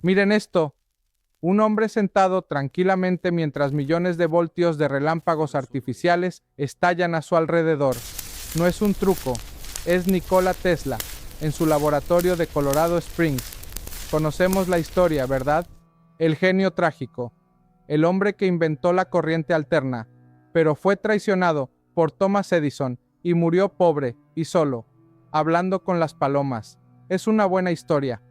Miren esto. Un hombre sentado tranquilamente mientras millones de voltios de relámpagos artificiales estallan a su alrededor. No es un truco, es Nikola Tesla, en su laboratorio de Colorado Springs. Conocemos la historia, ¿verdad? El genio trágico, el hombre que inventó la corriente alterna, pero fue traicionado por Thomas Edison y murió pobre y solo, hablando con las palomas. Es una buena historia,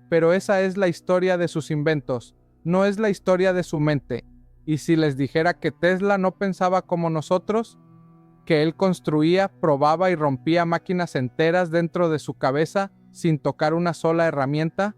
pero esa es la historia de sus inventos, no es la historia de su mente. ¿Y si les dijera que Tesla no pensaba como nosotros? Que él construía, probaba y rompía máquinas enteras dentro de su cabeza sin tocar una sola herramienta,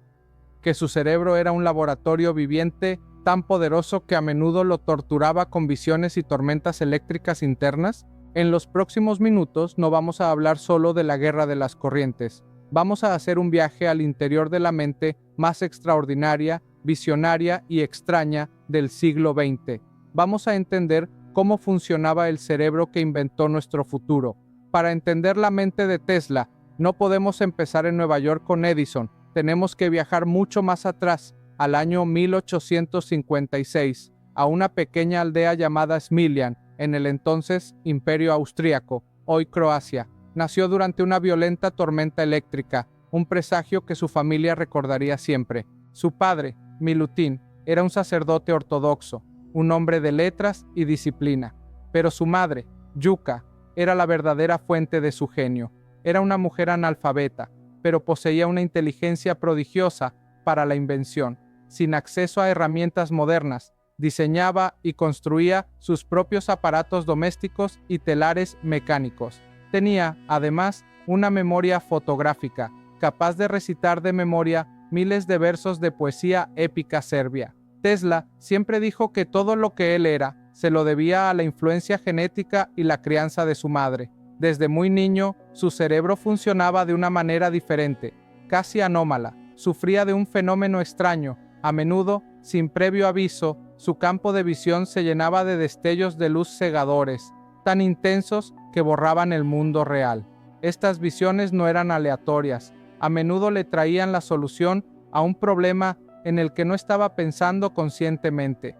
que su cerebro era un laboratorio viviente tan poderoso que a menudo lo torturaba con visiones y tormentas eléctricas internas. En los próximos minutos no vamos a hablar solo de la guerra de las corrientes, vamos a hacer un viaje al interior de la mente más extraordinaria, visionaria y extraña del siglo XX. Vamos a entender cómo funcionaba el cerebro que inventó nuestro futuro. Para entender la mente de Tesla, no podemos empezar en Nueva York con Edison, tenemos que viajar mucho más atrás, al año 1856, a una pequeña aldea llamada Smiljan, en el entonces Imperio Austríaco, hoy Croacia. Nació durante una violenta tormenta eléctrica, un presagio que su familia recordaría siempre. Su padre, Milutin, era un sacerdote ortodoxo, un hombre de letras y disciplina, pero su madre, Yuka, era la verdadera fuente de su genio. Era una mujer analfabeta, pero poseía una inteligencia prodigiosa para la invención. Sin acceso a herramientas modernas, diseñaba y construía sus propios aparatos domésticos y telares mecánicos. Tenía, además, una memoria fotográfica, capaz de recitar de memoria miles de versos de poesía épica serbia. Tesla siempre dijo que todo lo que él era se lo debía a la influencia genética y la crianza de su madre. Desde muy niño, su cerebro funcionaba de una manera diferente, casi anómala. Sufría de un fenómeno extraño. A menudo, sin previo aviso, su campo de visión se llenaba de destellos de luz cegadores, tan intensos que borraban el mundo real. Estas visiones no eran aleatorias. A menudo le traían la solución a un problema en el que no estaba pensando conscientemente.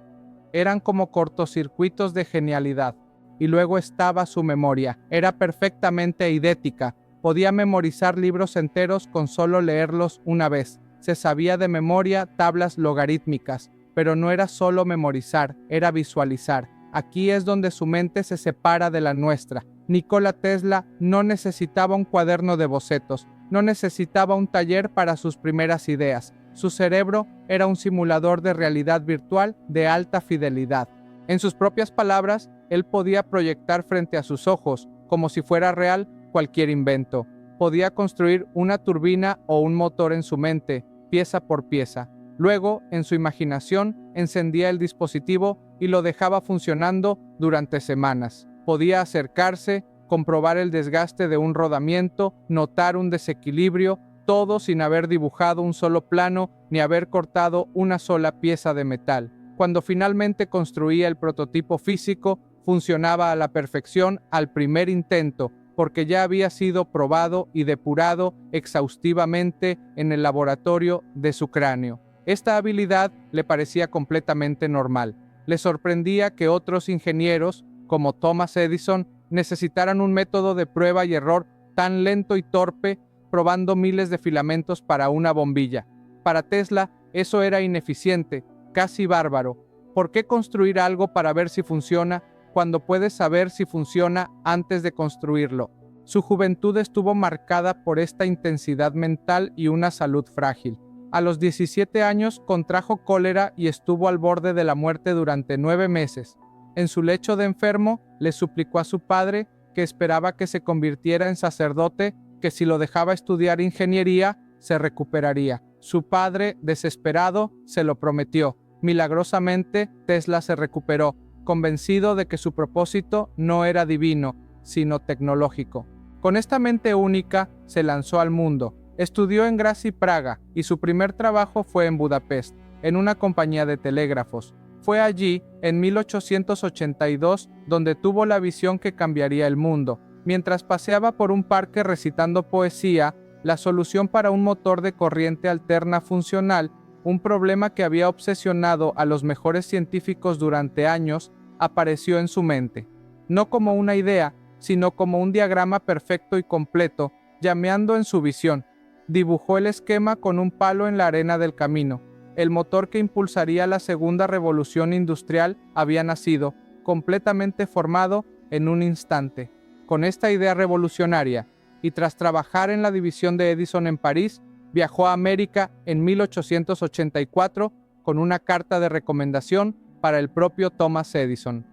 Eran como cortocircuitos de genialidad. Y luego estaba su memoria. Era perfectamente eidética. Podía memorizar libros enteros con solo leerlos una vez. Se sabía de memoria tablas logarítmicas, pero no era solo memorizar, era visualizar. Aquí es donde su mente se separa de la nuestra. Nikola Tesla no necesitaba un cuaderno de bocetos, no necesitaba un taller para sus primeras ideas. Su cerebro era un simulador de realidad virtual de alta fidelidad. En sus propias palabras, él podía proyectar frente a sus ojos, como si fuera real, cualquier invento. Podía construir una turbina o un motor en su mente, pieza por pieza. Luego, en su imaginación, encendía el dispositivo y lo dejaba funcionando durante semanas. Podía acercarse, comprobar el desgaste de un rodamiento, notar un desequilibrio, todo sin haber dibujado un solo plano ni haber cortado una sola pieza de metal. Cuando finalmente construía el prototipo físico, funcionaba a la perfección al primer intento, porque ya había sido probado y depurado exhaustivamente en el laboratorio de su cráneo. Esta habilidad le parecía completamente normal. Le sorprendía que otros ingenieros, como Thomas Edison, necesitaran un método de prueba y error tan lento y torpe, probando miles de filamentos para una bombilla. Para Tesla, eso era ineficiente, casi bárbaro. ¿Por qué construir algo para ver si funciona cuando puedes saber si funciona antes de construirlo? Su juventud estuvo marcada por esta intensidad mental y una salud frágil. A los 17 años contrajo cólera y estuvo al borde de la muerte durante 9 meses. En su lecho de enfermo, le suplicó a su padre, que esperaba que se convirtiera en sacerdote, que si lo dejaba estudiar ingeniería, se recuperaría. Su padre, desesperado, se lo prometió. Milagrosamente, Tesla se recuperó, convencido de que su propósito no era divino, sino tecnológico. Con esta mente única, se lanzó al mundo. Estudió en Graz y Praga, y su primer trabajo fue en Budapest, en una compañía de telégrafos. Fue allí, en 1882, donde tuvo la visión que cambiaría el mundo. Mientras paseaba por un parque recitando poesía, la solución para un motor de corriente alterna funcional Un problema que había obsesionado a los mejores científicos durante años apareció en su mente, no como una idea, sino como un diagrama perfecto y completo, llameando en su visión. Dibujó el esquema con un palo en la arena del camino. El motor que impulsaría la segunda revolución industrial había nacido, completamente formado en un instante. Con esta idea revolucionaria, y tras trabajar en la división de Edison en París, viajó a América en 1884 con una carta de recomendación para el propio Thomas Edison.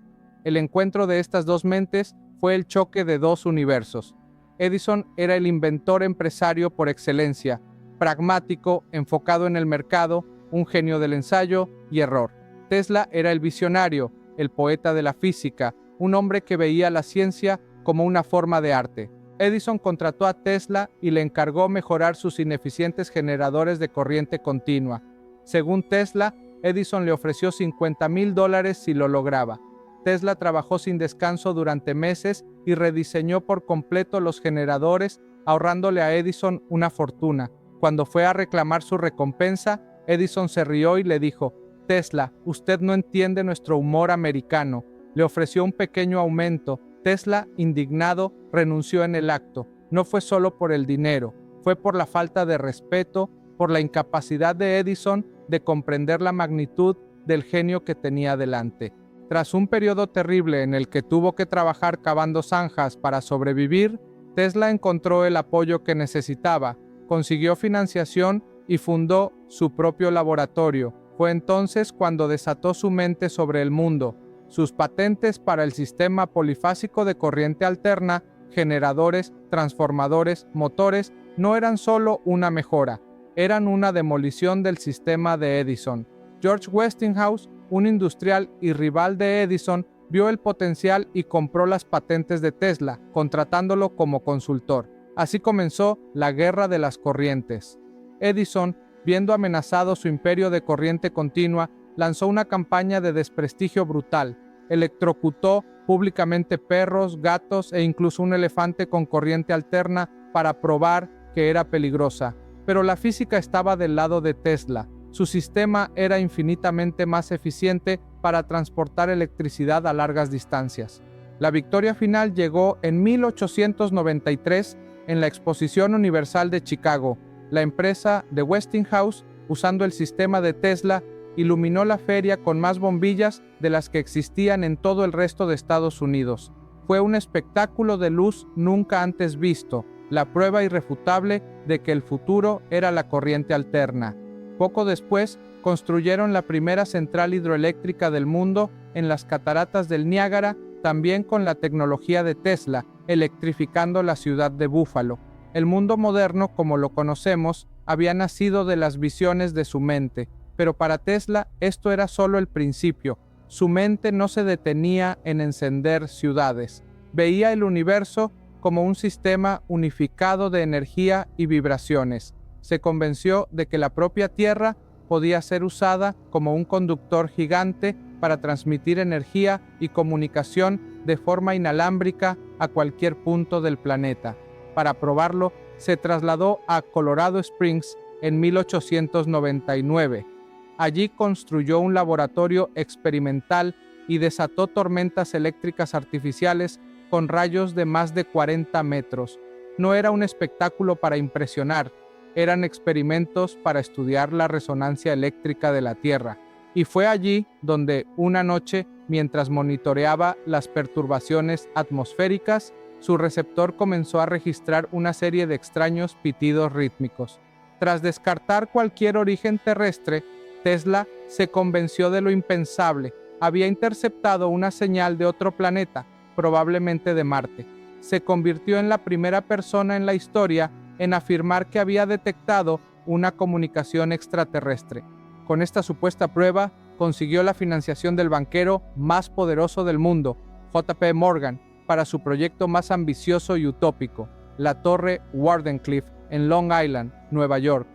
El encuentro de estas dos mentes fue el choque de dos universos. Edison era el inventor empresario por excelencia, pragmático, enfocado en el mercado, un genio del ensayo y error. Tesla era el visionario, el poeta de la física, un hombre que veía la ciencia como una forma de arte. Edison contrató a Tesla y le encargó mejorar sus ineficientes generadores de corriente continua. Según Tesla, Edison le ofreció $50,000 si lo lograba. Tesla trabajó sin descanso durante meses y rediseñó por completo los generadores, ahorrándole a Edison una fortuna. Cuando fue a reclamar su recompensa, Edison se rió y le dijo: «Tesla, usted no entiende nuestro humor americano». Le ofreció un pequeño aumento. Tesla, indignado, renunció en el acto. No fue solo por el dinero, fue por la falta de respeto, por la incapacidad de Edison de comprender la magnitud del genio que tenía delante. Tras un periodo terrible en el que tuvo que trabajar cavando zanjas para sobrevivir, Tesla encontró el apoyo que necesitaba, consiguió financiación y fundó su propio laboratorio. Fue entonces cuando desató su mente sobre el mundo. Sus patentes para el sistema polifásico de corriente alterna, generadores, transformadores, motores, no eran solo una mejora, eran una demolición del sistema de Edison. George Westinghouse, un industrial y rival de Edison, vio el potencial y compró las patentes de Tesla, contratándolo como consultor. Así comenzó la guerra de las corrientes. Edison, viendo amenazado su imperio de corriente continua, lanzó una campaña de desprestigio brutal. Electrocutó públicamente perros, gatos e incluso un elefante con corriente alterna para probar que era peligrosa. Pero la física estaba del lado de Tesla. Su sistema era infinitamente más eficiente para transportar electricidad a largas distancias. La victoria final llegó en 1893 en la Exposición Universal de Chicago. La empresa de Westinghouse, usando el sistema de Tesla, iluminó la feria con más bombillas de las que existían en todo el resto de Estados Unidos. Fue un espectáculo de luz nunca antes visto, la prueba irrefutable de que el futuro era la corriente alterna. Poco después, construyeron la primera central hidroeléctrica del mundo en las cataratas del Niágara, también con la tecnología de Tesla, electrificando la ciudad de Búfalo. El mundo moderno, como lo conocemos, había nacido de las visiones de su mente. Pero para Tesla esto era solo el principio. Su mente no se detenía en encender ciudades. Veía el universo como un sistema unificado de energía y vibraciones. Se convenció de que la propia Tierra podía ser usada como un conductor gigante para transmitir energía y comunicación de forma inalámbrica a cualquier punto del planeta. Para probarlo, se trasladó a Colorado Springs en 1899. Allí construyó un laboratorio experimental y desató tormentas eléctricas artificiales con rayos de más de 40 metros. No era un espectáculo para impresionar, eran experimentos para estudiar la resonancia eléctrica de la Tierra. Y fue allí donde, una noche, mientras monitoreaba las perturbaciones atmosféricas, su receptor comenzó a registrar una serie de extraños pitidos rítmicos. Tras descartar cualquier origen terrestre, Tesla se convenció de lo impensable. Había interceptado una señal de otro planeta, probablemente de Marte. Se convirtió en la primera persona en la historia en afirmar que había detectado una comunicación extraterrestre. Con esta supuesta prueba, consiguió la financiación del banquero más poderoso del mundo, J.P. Morgan, para su proyecto más ambicioso y utópico, la Torre Wardenclyffe en Long Island, Nueva York.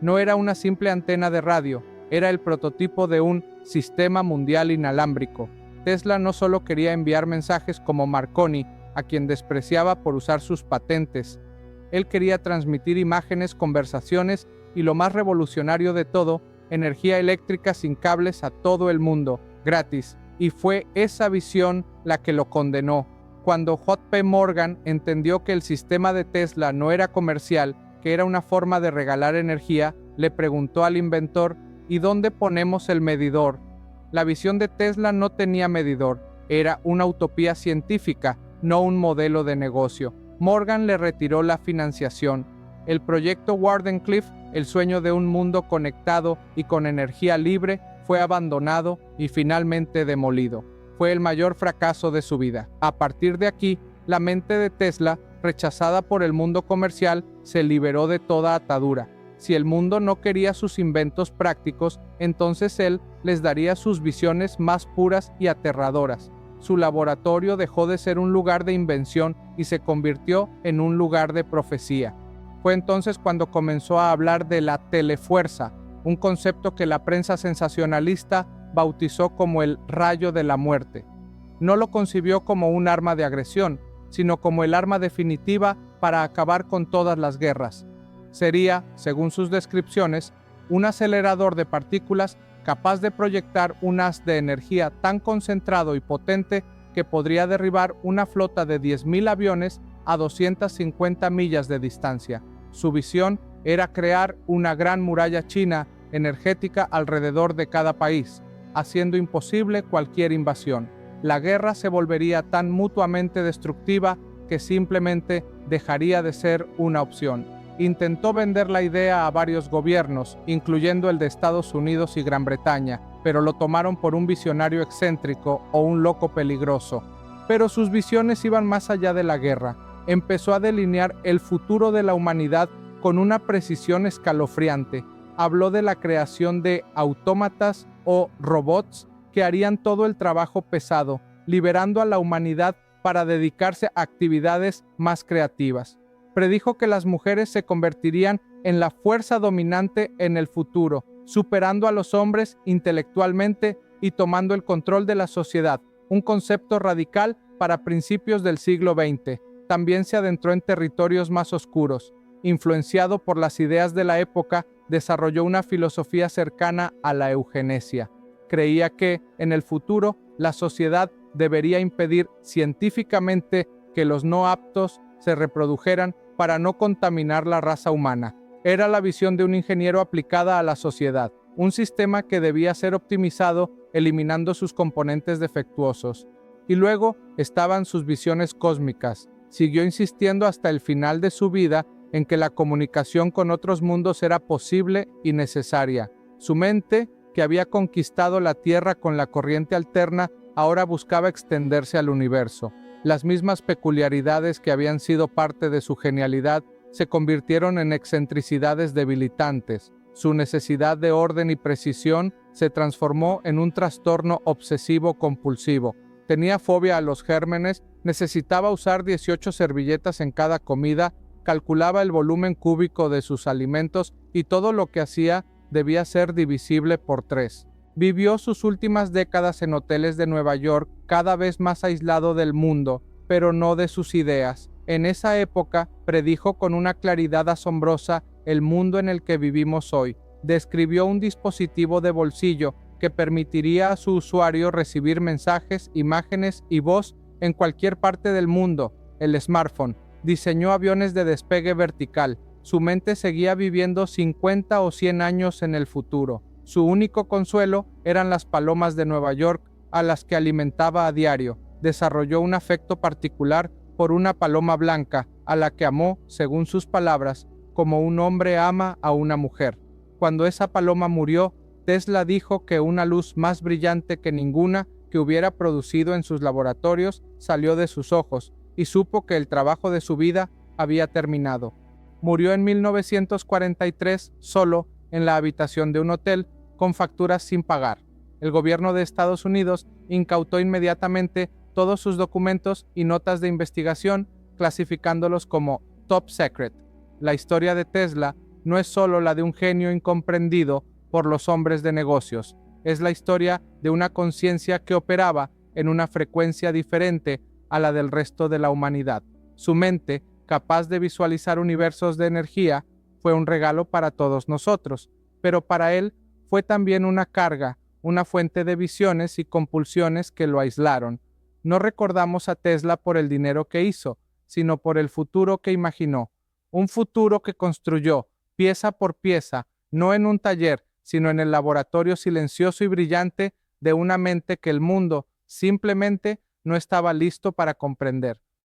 No era una simple antena de radio, era el prototipo de un sistema mundial inalámbrico. Tesla no solo quería enviar mensajes como Marconi, a quien despreciaba por usar sus patentes. Él quería transmitir imágenes, conversaciones y, lo más revolucionario de todo, energía eléctrica sin cables a todo el mundo, gratis. Y fue esa visión la que lo condenó. Cuando J.P. Morgan entendió que el sistema de Tesla no era comercial, que era una forma de regalar energía, le preguntó al inventor: ¿y dónde ponemos el medidor? La visión de Tesla no tenía medidor, era una utopía científica, no un modelo de negocio. Morgan le retiró la financiación. El proyecto Wardenclyffe, el sueño de un mundo conectado y con energía libre, fue abandonado y finalmente demolido. Fue el mayor fracaso de su vida. A partir de aquí, la mente de Tesla, rechazada por el mundo comercial, se liberó de toda atadura. Si el mundo no quería sus inventos prácticos, entonces él les daría sus visiones más puras y aterradoras. Su laboratorio dejó de ser un lugar de invención y se convirtió en un lugar de profecía. Fue entonces cuando comenzó a hablar de la telefuerza, un concepto que la prensa sensacionalista bautizó como el rayo de la muerte. No lo concibió como un arma de agresión, sino como el arma definitiva para acabar con todas las guerras. Sería, según sus descripciones, un acelerador de partículas capaz de proyectar un haz de energía tan concentrado y potente que podría derribar una flota de 10.000 aviones a 250 millas de distancia. Su visión era crear una gran muralla china energética alrededor de cada país, haciendo imposible cualquier invasión. La guerra se volvería tan mutuamente destructiva que simplemente dejaría de ser una opción. Intentó vender la idea a varios gobiernos, incluyendo el de Estados Unidos y Gran Bretaña, pero lo tomaron por un visionario excéntrico o un loco peligroso. Pero sus visiones iban más allá de la guerra. Empezó a delinear el futuro de la humanidad con una precisión escalofriante. Habló de la creación de autómatas o robots que harían todo el trabajo pesado, liberando a la humanidad para dedicarse a actividades más creativas. Predijo que las mujeres se convertirían en la fuerza dominante en el futuro, superando a los hombres intelectualmente y tomando el control de la sociedad, un concepto radical para principios del siglo XX. También se adentró en territorios más oscuros. Influenciado por las ideas de la época, desarrolló una filosofía cercana a la eugenesia. Creía que, en el futuro, la sociedad debería impedir científicamente que los no aptos se reprodujeran para no contaminar la raza humana. Era la visión de un ingeniero aplicada a la sociedad, un sistema que debía ser optimizado eliminando sus componentes defectuosos. Y luego estaban sus visiones cósmicas. Siguió insistiendo hasta el final de su vida en que la comunicación con otros mundos era posible y necesaria. Su mente, que había conquistado la Tierra con la corriente alterna, ahora buscaba extenderse al universo. Las mismas peculiaridades que habían sido parte de su genialidad se convirtieron en excentricidades debilitantes. Su necesidad de orden y precisión se transformó en un trastorno obsesivo-compulsivo. Tenía fobia a los gérmenes, necesitaba usar 18 servilletas en cada comida, calculaba el volumen cúbico de sus alimentos y todo lo que hacía debía ser divisible por 3. Vivió sus últimas décadas en hoteles de Nueva York, cada vez más aislado del mundo, pero no de sus ideas. En esa época, predijo con una claridad asombrosa el mundo en el que vivimos hoy. Describió un dispositivo de bolsillo que permitiría a su usuario recibir mensajes, imágenes y voz en cualquier parte del mundo, el smartphone. Diseñó aviones de despegue vertical. Su mente seguía viviendo 50 o 100 años en el futuro. Su único consuelo eran las palomas de Nueva York, a las que alimentaba a diario. Desarrolló un afecto particular por una paloma blanca, a la que amó, según sus palabras, como un hombre ama a una mujer. Cuando esa paloma murió, Tesla dijo que una luz más brillante que ninguna que hubiera producido en sus laboratorios salió de sus ojos, y supo que el trabajo de su vida había terminado. Murió en 1943 solo en la habitación de un hotel, con facturas sin pagar. El gobierno de Estados Unidos incautó inmediatamente todos sus documentos y notas de investigación, clasificándolos como top secret. La historia de Tesla no es solo la de un genio incomprendido por los hombres de negocios, es la historia de una conciencia que operaba en una frecuencia diferente a la del resto de la humanidad. Su mente, capaz de visualizar universos de energía, fue un regalo para todos nosotros, pero para él fue también una carga, una fuente de visiones y compulsiones que lo aislaron. No recordamos a Tesla por el dinero que hizo, sino por el futuro que imaginó. Un futuro que construyó, pieza por pieza, no en un taller, sino en el laboratorio silencioso y brillante de una mente que el mundo simplemente no estaba listo para comprender.